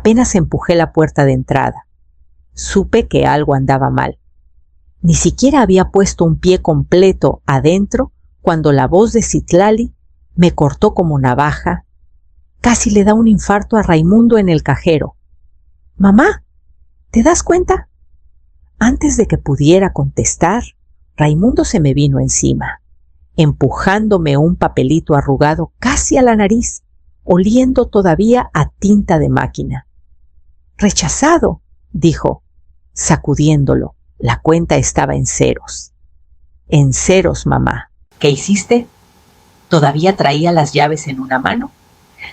Apenas empujé la puerta de entrada. Supe que algo andaba mal. Ni siquiera había puesto un pie completo adentro cuando la voz de Citlali me cortó como navaja. Casi le da un infarto a Raimundo en el cajero. «Mamá, ¿te das cuenta?» Antes de que pudiera contestar, Raimundo se me vino encima, empujándome un papelito arrugado casi a la nariz, oliendo todavía a tinta de máquina. «Rechazado», dijo, sacudiéndolo. La cuenta estaba en ceros. «En ceros, mamá». ¿Qué hiciste? Todavía traía las llaves en una mano,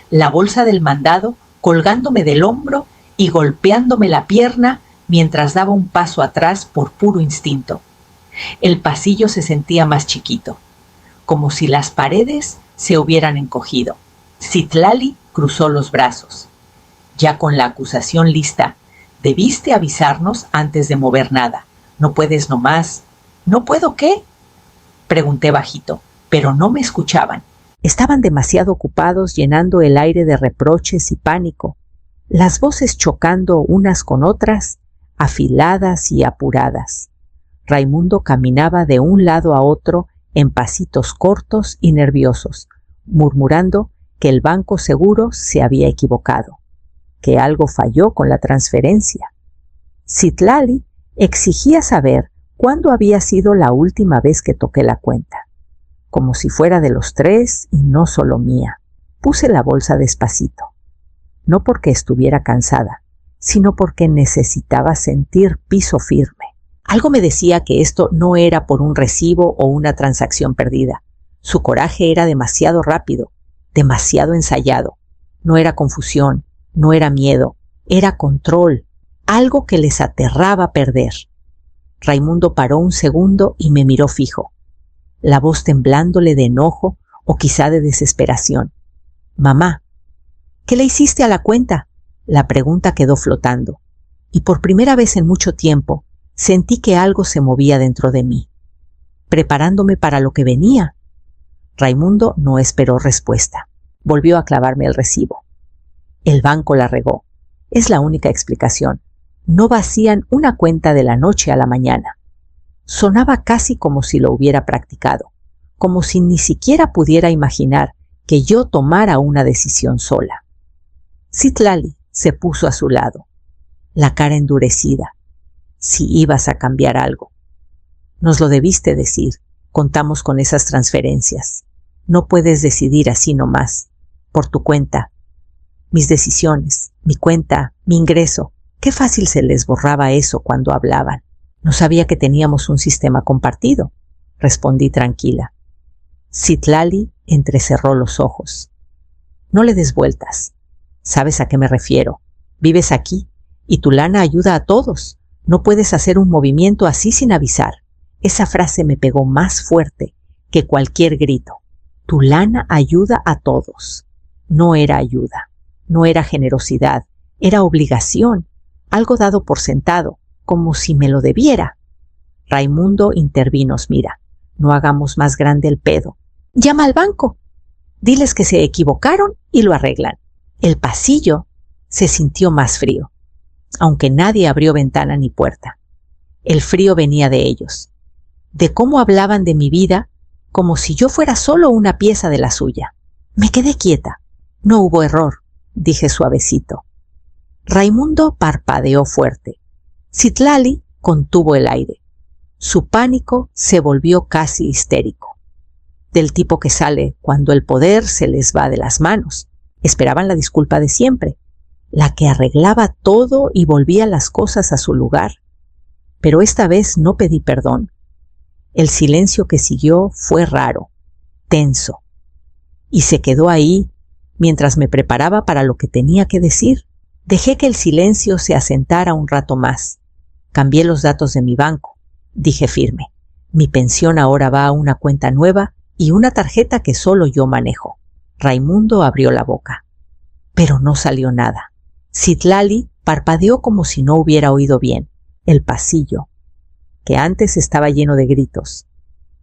la bolsa del mandado colgándome del hombro y golpeándome la pierna mientras daba un paso atrás por puro instinto. El pasillo se sentía más chiquito, como si las paredes se hubieran encogido. Citlali cruzó los brazos. Ya con la acusación lista, debiste avisarnos antes de mover nada. No puedes nomás. ¿No puedo qué? Pregunté bajito, pero no me escuchaban. Estaban demasiado ocupados llenando el aire de reproches y pánico, las voces chocando unas con otras, afiladas y apuradas. Raimundo caminaba de un lado a otro en pasitos cortos y nerviosos, murmurando que el banco seguro se había equivocado, que algo falló con la transferencia. Citlali exigía saber cuándo había sido la última vez que toqué la cuenta, como si fuera de los tres y no solo mía. Puse la bolsa despacito, no porque estuviera cansada, sino porque necesitaba sentir piso firme. Algo me decía que esto no era por un recibo o una transacción perdida. Su coraje era demasiado rápido, demasiado ensayado. No era confusión, no era miedo, era control, algo que les aterraba perder. Raimundo paró un segundo y me miró fijo, la voz temblándole de enojo o quizá de desesperación. «Mamá, ¿qué le hiciste a la cuenta?». La pregunta quedó flotando, y por primera vez en mucho tiempo sentí que algo se movía dentro de mí, preparándome para lo que venía. Raimundo no esperó respuesta. Volvió a clavarme el recibo. El banco la regó. Es la única explicación. No vacían una cuenta de la noche a la mañana. Sonaba casi como si lo hubiera practicado, como si ni siquiera pudiera imaginar que yo tomara una decisión sola. Citlali se puso a su lado, la cara endurecida. «Si ibas a cambiar algo. Nos lo debiste decir. Contamos con esas transferencias. No puedes decidir así nomás, por tu cuenta. Mis decisiones, mi cuenta, mi ingreso». Qué fácil se les borraba eso cuando hablaban. «No sabía que teníamos un sistema compartido», respondí tranquila. Citlali entrecerró los ojos. «No le des vueltas. Sabes a qué me refiero. Vives aquí y tu lana ayuda a todos. No puedes hacer un movimiento así sin avisar». Esa frase me pegó más fuerte que cualquier grito. Tu lana ayuda a todos. No era ayuda, no era generosidad, era obligación, algo dado por sentado, como si me lo debiera. Raimundo intervino. «Mira, no hagamos más grande el pedo. Llama al banco. Diles que se equivocaron y lo arreglan». El pasillo se sintió más frío, aunque nadie abrió ventana ni puerta. El frío venía de ellos, de cómo hablaban de mi vida como si yo fuera solo una pieza de la suya. Me quedé quieta. «No hubo error», dije suavecito. Raimundo parpadeó fuerte. Citlali contuvo el aire. Su pánico se volvió casi histérico, del tipo que sale cuando el poder se les va de las manos. Esperaban la disculpa de siempre, la que arreglaba todo y volvía las cosas a su lugar. Pero esta vez no pedí perdón. El silencio que siguió fue raro, tenso, y se quedó ahí mientras me preparaba para lo que tenía que decir. Dejé que el silencio se asentara un rato más. Cambié los datos de mi banco, dije firme. Mi pensión ahora va a una cuenta nueva y una tarjeta que solo yo manejo. Raimundo abrió la boca, pero no salió nada. Citlali parpadeó como si no hubiera oído bien. El pasillo, que antes estaba lleno de gritos,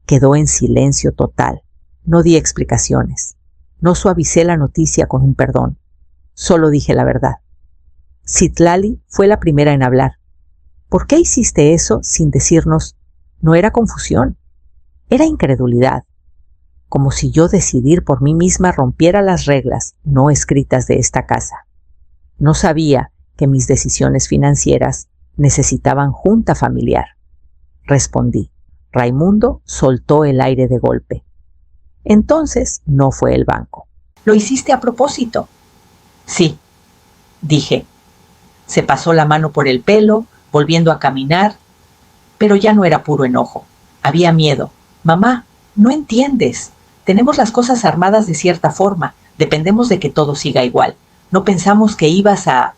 quedó en silencio total. No di explicaciones. No suavicé la noticia con un perdón. Solo dije la verdad. Citlali fue la primera en hablar. ¿Por qué hiciste eso sin decirnos? No era confusión, era incredulidad. Como si yo decidir por mí misma rompiera las reglas no escritas de esta casa. No sabía que mis decisiones financieras necesitaban junta familiar. Respondí. Raimundo soltó el aire de golpe. Entonces no fue el banco. ¿Lo hiciste a propósito? Sí, dije. Se pasó la mano por el pelo, volviendo a caminar, pero ya no era puro enojo. Había miedo. Mamá, no entiendes. Tenemos las cosas armadas de cierta forma. Dependemos de que todo siga igual. No pensamos que ibas a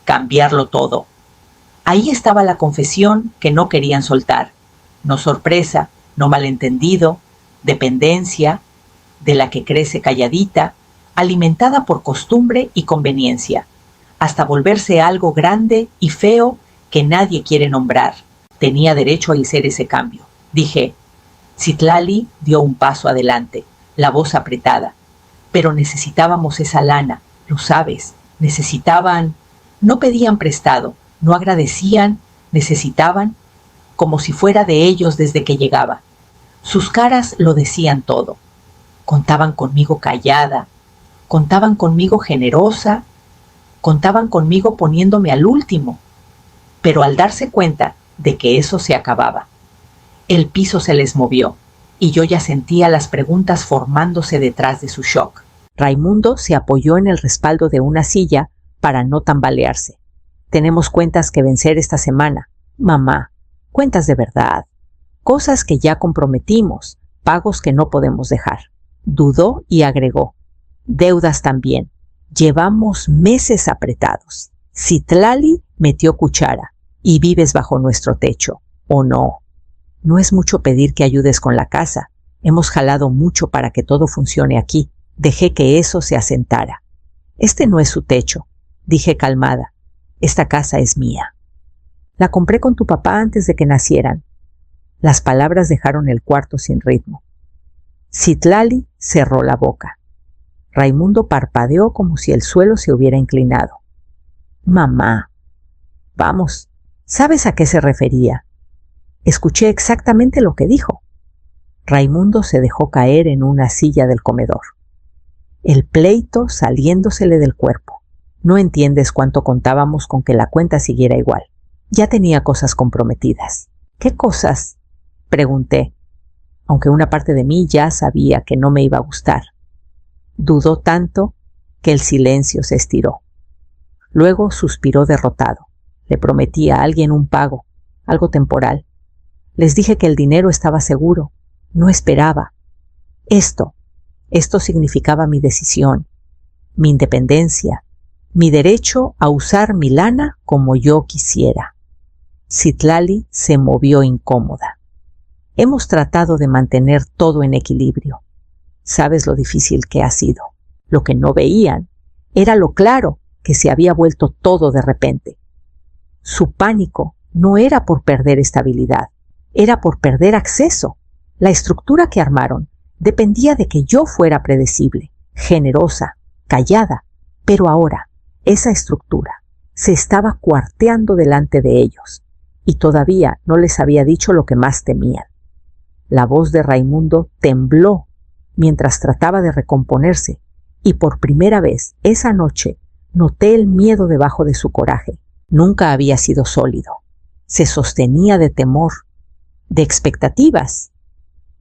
cambiarlo todo. Ahí estaba la confesión que no querían soltar. No sorpresa, no malentendido, dependencia, de la que crece calladita, alimentada por costumbre y conveniencia, hasta volverse algo grande y feo que nadie quiere nombrar. Tenía derecho a hacer ese cambio. Dije. Citlali dio un paso adelante, la voz apretada. Pero necesitábamos esa lana, lo sabes. Necesitaban. No pedían prestado, no agradecían, necesitaban, como si fuera de ellos desde que llegaba. Sus caras lo decían todo. Contaban conmigo callada, contaban conmigo generosa, contaban conmigo poniéndome al último. Pero al darse cuenta de que eso se acababa, el piso se les movió y yo ya sentía las preguntas formándose detrás de su shock. Raimundo se apoyó en el respaldo de una silla para no tambalearse. Tenemos cuentas que vencer esta semana. Mamá, cuentas de verdad. Cosas que ya comprometimos, pagos que no podemos dejar. Dudó y agregó. Deudas también. Llevamos meses apretados. Citlali metió cuchara y vives bajo nuestro techo. ¿O no? No es mucho pedir que ayudes con la casa. Hemos jalado mucho para que todo funcione aquí. Dejé que eso se asentara. Este no es su techo, dije calmada. Esta casa es mía. La compré con tu papá antes de que nacieran. Las palabras dejaron el cuarto sin ritmo. Citlali cerró la boca. Raimundo parpadeó como si el suelo se hubiera inclinado. Mamá. Vamos, ¿sabes a qué se refería? Escuché exactamente lo que dijo. Raimundo se dejó caer en una silla del comedor. El pleito saliéndosele del cuerpo. No entiendes cuánto contábamos con que la cuenta siguiera igual. Ya tenía cosas comprometidas. ¿Qué cosas? Pregunté, aunque una parte de mí ya sabía que no me iba a gustar. Dudó tanto que el silencio se estiró. Luego suspiró derrotado. Le prometí a alguien un pago, algo temporal. Les dije que el dinero estaba seguro. No esperaba. Esto significaba mi decisión, mi independencia, mi derecho a usar mi lana como yo quisiera. Citlali se movió incómoda. Hemos tratado de mantener todo en equilibrio. Sabes lo difícil que ha sido. Lo que no veían era lo claro que se había vuelto todo de repente. Su pánico no era por perder estabilidad, era por perder acceso. La estructura que armaron dependía de que yo fuera predecible, generosa, callada, pero ahora esa estructura se estaba cuarteando delante de ellos y todavía no les había dicho lo que más temían. La voz de Raimundo tembló mientras trataba de recomponerse y por primera vez esa noche noté el miedo debajo de su coraje. Nunca había sido sólido. Se sostenía de temor, de expectativas,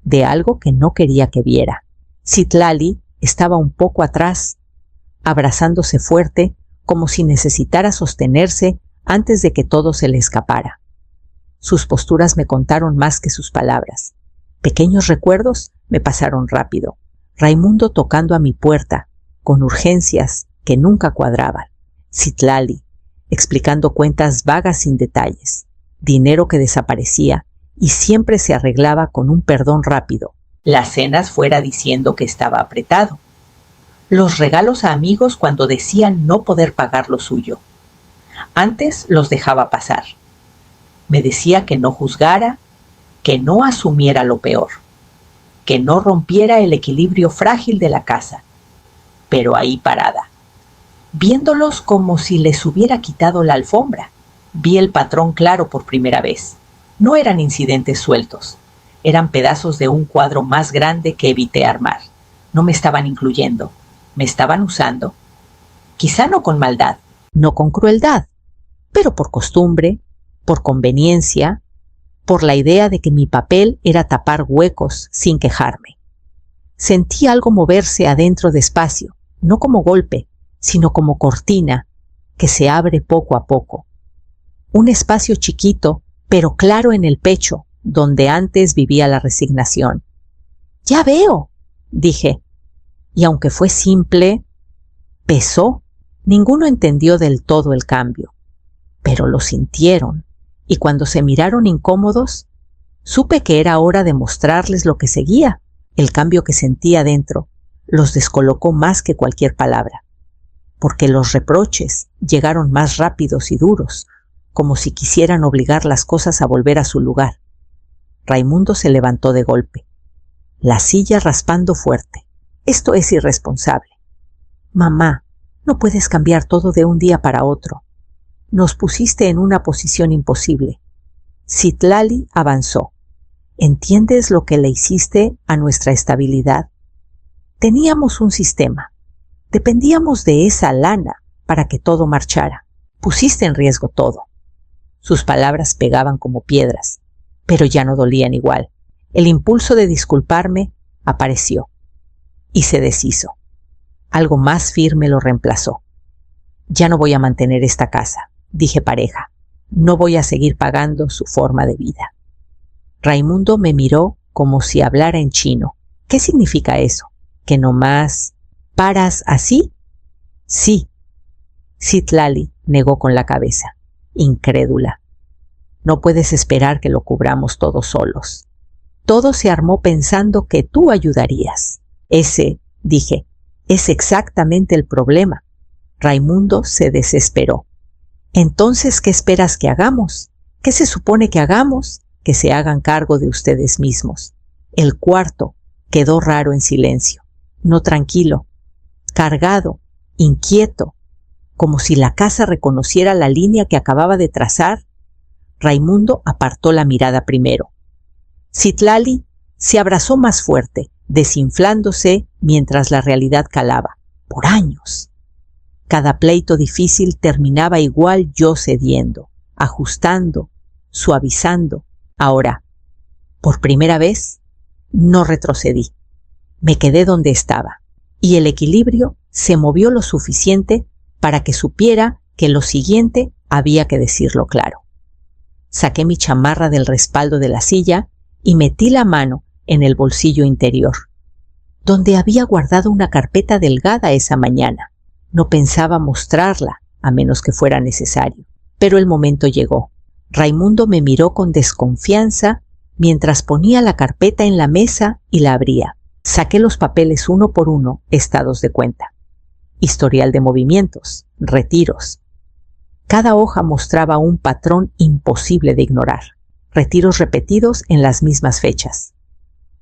de algo que no quería que viera. Citlali estaba un poco atrás, abrazándose fuerte, como si necesitara sostenerse antes de que todo se le escapara. Sus posturas me contaron más que sus palabras. Pequeños recuerdos me pasaron rápido. Raimundo tocando a mi puerta, con urgencias que nunca cuadraban. Citlali, explicando cuentas vagas sin detalles. Dinero que desaparecía y siempre se arreglaba con un perdón rápido. Las cenas fuera diciendo que estaba apretado. Los regalos a amigos cuando decían no poder pagar lo suyo. Antes los dejaba pasar. Me decía que no juzgara, que no asumiera lo peor, que no rompiera el equilibrio frágil de la casa. Pero ahí parada. viéndolos como si les hubiera quitado la alfombra. Vi el patrón claro por primera vez. No eran incidentes sueltos. Eran pedazos de un cuadro más grande que evité armar. No me estaban incluyendo. Me estaban usando. Quizá no con maldad. No con crueldad, pero por costumbre, por conveniencia, por la idea de que mi papel era tapar huecos sin quejarme. Sentí algo moverse adentro despacio, no como golpe, sino como cortina, que se abre poco a poco. Un espacio chiquito, pero claro en el pecho, donde antes vivía la resignación. «Ya veo», dije, y aunque fue simple, pesó. Ninguno entendió del todo el cambio, pero lo sintieron, y cuando se miraron incómodos, supe que era hora de mostrarles lo que seguía. El cambio que sentía dentro los descolocó más que cualquier palabra, porque los reproches llegaron más rápidos y duros, como si quisieran obligar las cosas a volver a su lugar. Raimundo se levantó de golpe, la silla raspando fuerte. «Esto es irresponsable. Mamá, no puedes cambiar todo de un día para otro. Nos pusiste en una posición imposible». Citlali avanzó. «¿Entiendes lo que le hiciste a nuestra estabilidad? Teníamos un sistema. Dependíamos de esa lana para que todo marchara. Pusiste en riesgo todo». Sus palabras pegaban como piedras, pero ya no dolían igual. El impulso de disculparme apareció y se deshizo. Algo más firme lo reemplazó. «Ya no voy a mantener esta casa», dije pareja. «No voy a seguir pagando su forma de vida». Raimundo me miró como si hablara en chino. «¿Qué significa eso? ¿Que nomás paras así?» «Sí». Citlali negó con la cabeza, incrédula. «No puedes esperar que lo cubramos todos solos. Todo se armó pensando que tú ayudarías». «Ese», dije, «es exactamente el problema». Raimundo se desesperó. «Entonces, ¿qué esperas que hagamos? ¿Qué se supone que hagamos? Que se hagan cargo de ustedes mismos». El cuarto quedó raro en silencio, no tranquilo, cargado, inquieto, como si la casa reconociera la línea que acababa de trazar. Raimundo apartó la mirada primero. Citlali se abrazó más fuerte, desinflándose mientras la realidad calaba. Por años. Cada pleito difícil terminaba igual, yo cediendo, ajustando, suavizando. Ahora, por primera vez, no retrocedí. Me quedé donde estaba, y el equilibrio se movió lo suficiente para que supiera que lo siguiente había que decirlo claro. Saqué mi chamarra del respaldo de la silla y metí la mano en el bolsillo interior, donde había guardado una carpeta delgada esa mañana. No pensaba mostrarla, a menos que fuera necesario. Pero el momento llegó. Raimundo me miró con desconfianza mientras ponía la carpeta en la mesa y la abría. Saqué los papeles uno por uno, estados de cuenta. Historial de movimientos, retiros. Cada hoja mostraba un patrón imposible de ignorar. Retiros repetidos en las mismas fechas.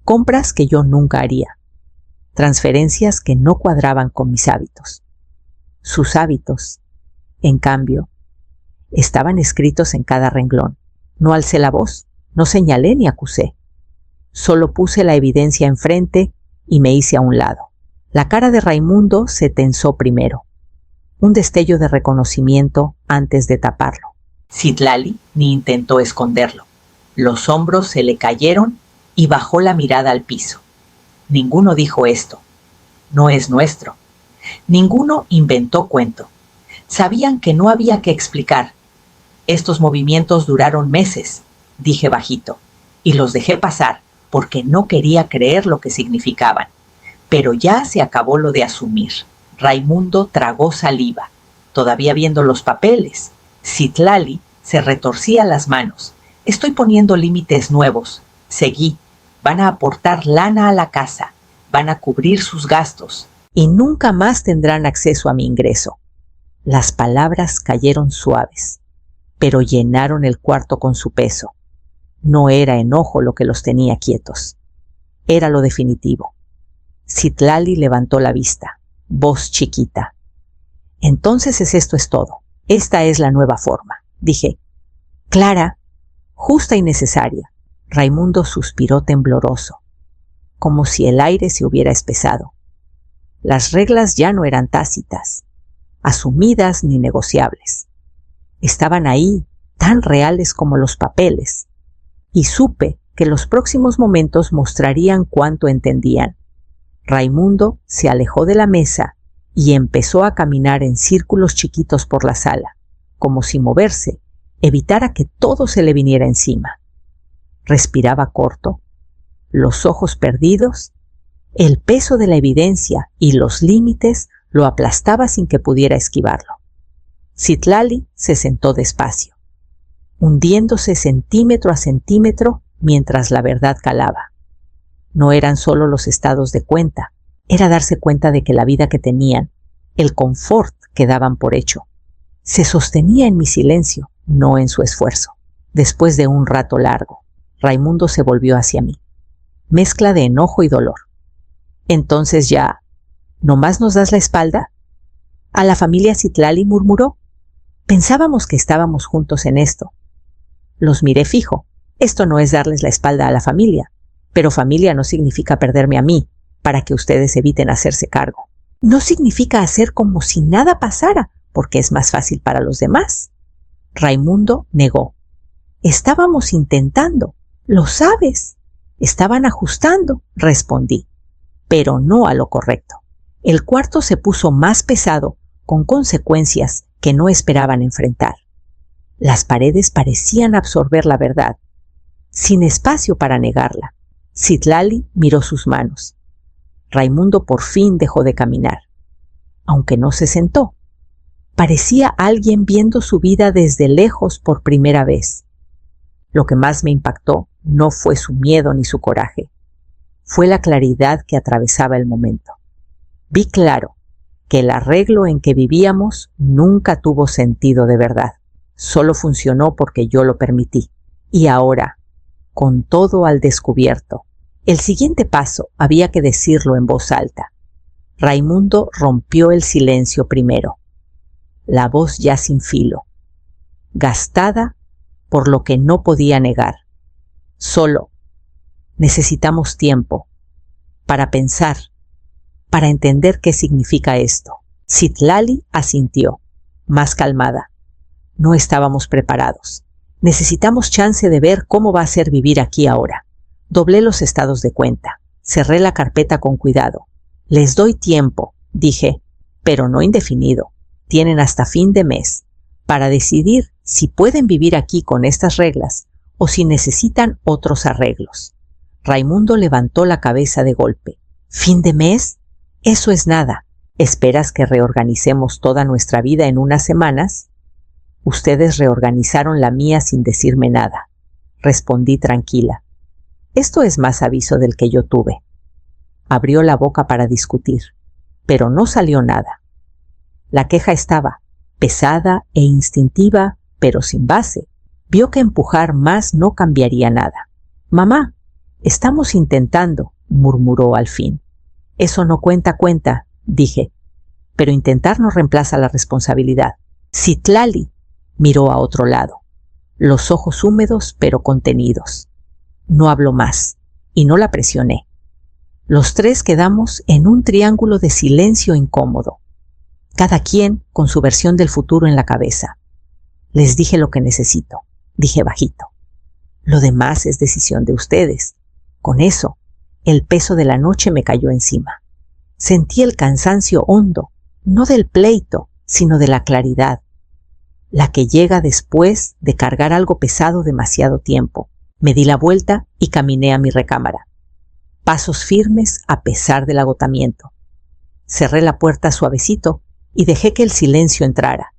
Compras que yo nunca haría. Transferencias que no cuadraban con mis hábitos. Sus hábitos, en cambio, estaban escritos en cada renglón. No alcé la voz, no señalé ni acusé. Solo puse la evidencia enfrente y me hice a un lado. La cara de Raimundo se tensó primero. Un destello de reconocimiento antes de taparlo. Citlali ni intentó esconderlo. Los hombros se le cayeron y bajó la mirada al piso. Ninguno dijo esto. No es nuestro. Ninguno inventó cuento. Sabían que no había que explicar. Estos movimientos duraron meses, dije bajito, y los dejé pasar porque no quería creer lo que significaban. Pero ya se acabó lo de asumir. Raimundo tragó saliva, todavía viendo los papeles. Citlali se retorcía las manos. Estoy poniendo límites nuevos. Seguí. Van a aportar lana a la casa. Van a cubrir sus gastos. Y nunca más tendrán acceso a mi ingreso. Las palabras cayeron suaves, pero llenaron el cuarto con su peso. No era enojo lo que los tenía quietos. Era lo definitivo. Citlali levantó la vista, voz chiquita. Entonces esto es todo. Esta es la nueva forma, dije. Clara, justa y necesaria. Raimundo suspiró tembloroso, como si el aire se hubiera espesado. Las reglas ya no eran tácitas, asumidas ni negociables. Estaban ahí, tan reales como los papeles, y supe que los próximos momentos mostrarían cuánto entendían. Raimundo se alejó de la mesa y empezó a caminar en círculos chiquitos por la sala, como si moverse evitara que todo se le viniera encima. Respiraba corto, los ojos perdidos, el peso de la evidencia y los límites lo aplastaba sin que pudiera esquivarlo. Citlali se sentó despacio, hundiéndose centímetro a centímetro mientras la verdad calaba. No eran solo los estados de cuenta, era darse cuenta de que la vida que tenían, el confort que daban por hecho, se sostenía en mi silencio, no en su esfuerzo. Después de un rato largo, Raimundo se volvió hacia mí, mezcla de enojo y dolor. Entonces ya, ¿nomás nos das la espalda? A la familia Citlali, murmuró. Pensábamos que estábamos juntos en esto. Los miré fijo. Esto no es darles la espalda a la familia, pero familia no significa perderme a mí, para que ustedes eviten hacerse cargo. No significa hacer como si nada pasara, porque es más fácil para los demás. Raimundo negó. Estábamos intentando, lo sabes. Estaban ajustando, respondí, pero no a lo correcto. El cuarto se puso más pesado, con consecuencias que no esperaban enfrentar. Las paredes parecían absorber la verdad, sin espacio para negarla. Citlali miró sus manos. Raimundo por fin dejó de caminar, aunque no se sentó. Parecía alguien viendo su vida desde lejos por primera vez. Lo que más me impactó no fue su miedo ni su coraje, fue la claridad que atravesaba el momento. Vi claro que el arreglo en que vivíamos nunca tuvo sentido de verdad, solo funcionó porque yo lo permití. Y ahora, con todo al descubierto, el siguiente paso había que decirlo en voz alta. Raimundo rompió el silencio primero, la voz ya sin filo, gastada por lo que no podía negar. Solo necesitamos tiempo para pensar, para entender qué significa esto. Citlali asintió, más calmada. No estábamos preparados. Necesitamos chance de ver cómo va a ser vivir aquí ahora. Doblé los estados de cuenta. Cerré la carpeta con cuidado. Les doy tiempo, dije, pero no indefinido. Tienen hasta fin de mes para decidir si pueden vivir aquí con estas reglas o si necesitan otros arreglos. Raimundo levantó la cabeza de golpe. ¿Fin de mes? Eso es nada. ¿Esperas que reorganicemos toda nuestra vida en unas semanas? Ustedes reorganizaron la mía sin decirme nada. Respondí tranquila. Esto es más aviso del que yo tuve. Abrió la boca para discutir, pero no salió nada. La queja estaba, pesada e instintiva, pero sin base. Vio que empujar más no cambiaría nada. Mamá, estamos intentando, murmuró al fin. Eso no cuenta, dije, pero intentar no reemplaza la responsabilidad. Citlali miró a otro lado, los ojos húmedos pero contenidos. No habló más, y no la presioné. Los tres quedamos en un triángulo de silencio incómodo, cada quien con su versión del futuro en la cabeza. Les dije lo que necesito, dije bajito. Lo demás es decisión de ustedes. Con eso, el peso de la noche me cayó encima. Sentí el cansancio hondo, no del pleito, sino de la claridad, la que llega después de cargar algo pesado demasiado tiempo. Me di la vuelta y caminé a mi recámara. Pasos firmes a pesar del agotamiento. Cerré la puerta suavecito y dejé que el silencio entrara.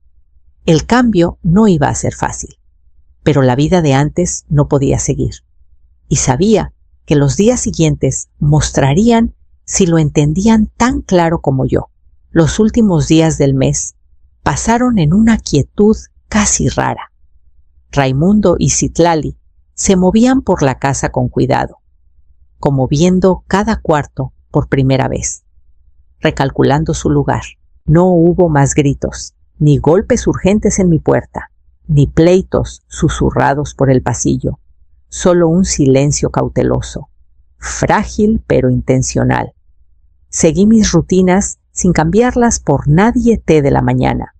El cambio no iba a ser fácil, pero la vida de antes no podía seguir. Y sabía que los días siguientes mostrarían si lo entendían tan claro como yo. Los últimos días del mes pasaron en una quietud casi rara. Raimundo y Citlali se movían por la casa con cuidado, como viendo cada cuarto por primera vez, recalculando su lugar. No hubo más gritos, ni golpes urgentes en mi puerta, ni pleitos susurrados por el pasillo, solo un silencio cauteloso, frágil pero intencional. Seguí mis rutinas sin cambiarlas por nadie de la mañana.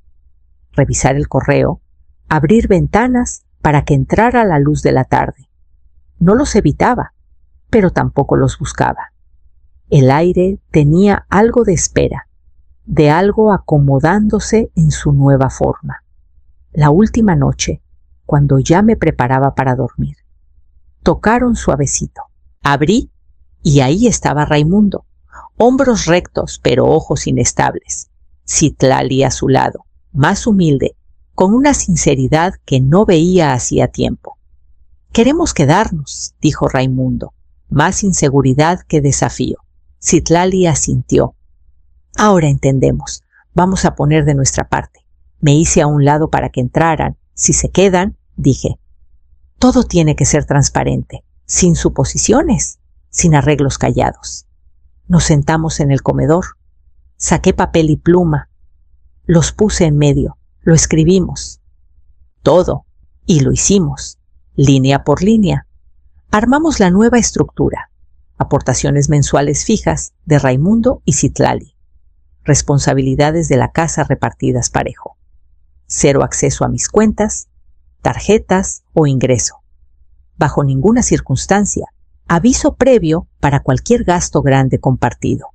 Revisar el correo, abrir ventanas para que entrara la luz de la tarde. No los evitaba, pero tampoco los buscaba. El aire tenía algo de espera, de algo acomodándose en su nueva forma. La última noche, cuando ya me preparaba para dormir, tocaron suavecito. Abrí y ahí estaba Raimundo, hombros rectos pero ojos inestables. Citlali a su lado, más humilde, con una sinceridad que no veía hacía tiempo. «Queremos quedarnos», dijo Raimundo, más inseguridad que desafío. Citlali asintió. «Ahora entendemos. Vamos a poner de nuestra parte». Me hice a un lado para que entraran. «Si se quedan», dije. «Todo tiene que ser transparente, sin suposiciones, sin arreglos callados». Nos sentamos en el comedor. Saqué papel y pluma. Los puse en medio. Lo escribimos. Todo. Y lo hicimos. Línea por línea. Armamos la nueva estructura. Aportaciones mensuales fijas de Raimundo y Citlali. Responsabilidades de la casa repartidas parejo. Cero acceso a mis cuentas, tarjetas o ingreso. Bajo ninguna circunstancia, aviso previo para cualquier gasto grande compartido.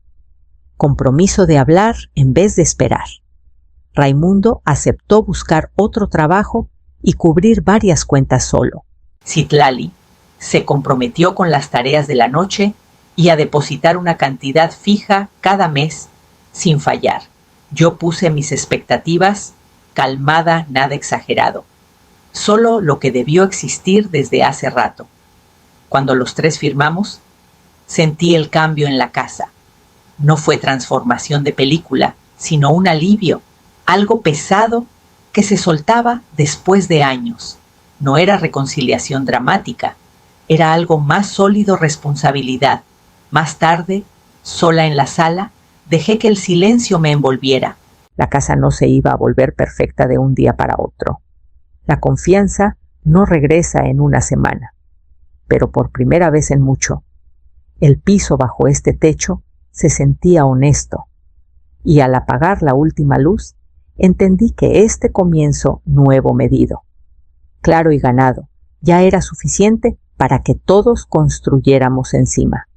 Compromiso de hablar en vez de esperar. Raimundo aceptó buscar otro trabajo y cubrir varias cuentas solo. Citlali se comprometió con las tareas de la noche y a depositar una cantidad fija cada mes sin fallar. Yo puse mis expectativas, calmada, nada exagerado. Solo lo que debió existir desde hace rato. Cuando los tres firmamos, sentí el cambio en la casa. No fue transformación de película, sino un alivio, algo pesado que se soltaba después de años. No era reconciliación dramática, era algo más sólido, responsabilidad. Más tarde, sola en la sala, dejé que el silencio me envolviera. La casa no se iba a volver perfecta de un día para otro. La confianza no regresa en una semana. Pero por primera vez en mucho, el piso bajo este techo se sentía honesto. Y al apagar la última luz, entendí que este comienzo nuevo medido, claro y ganado, ya era suficiente para que todos construyéramos encima.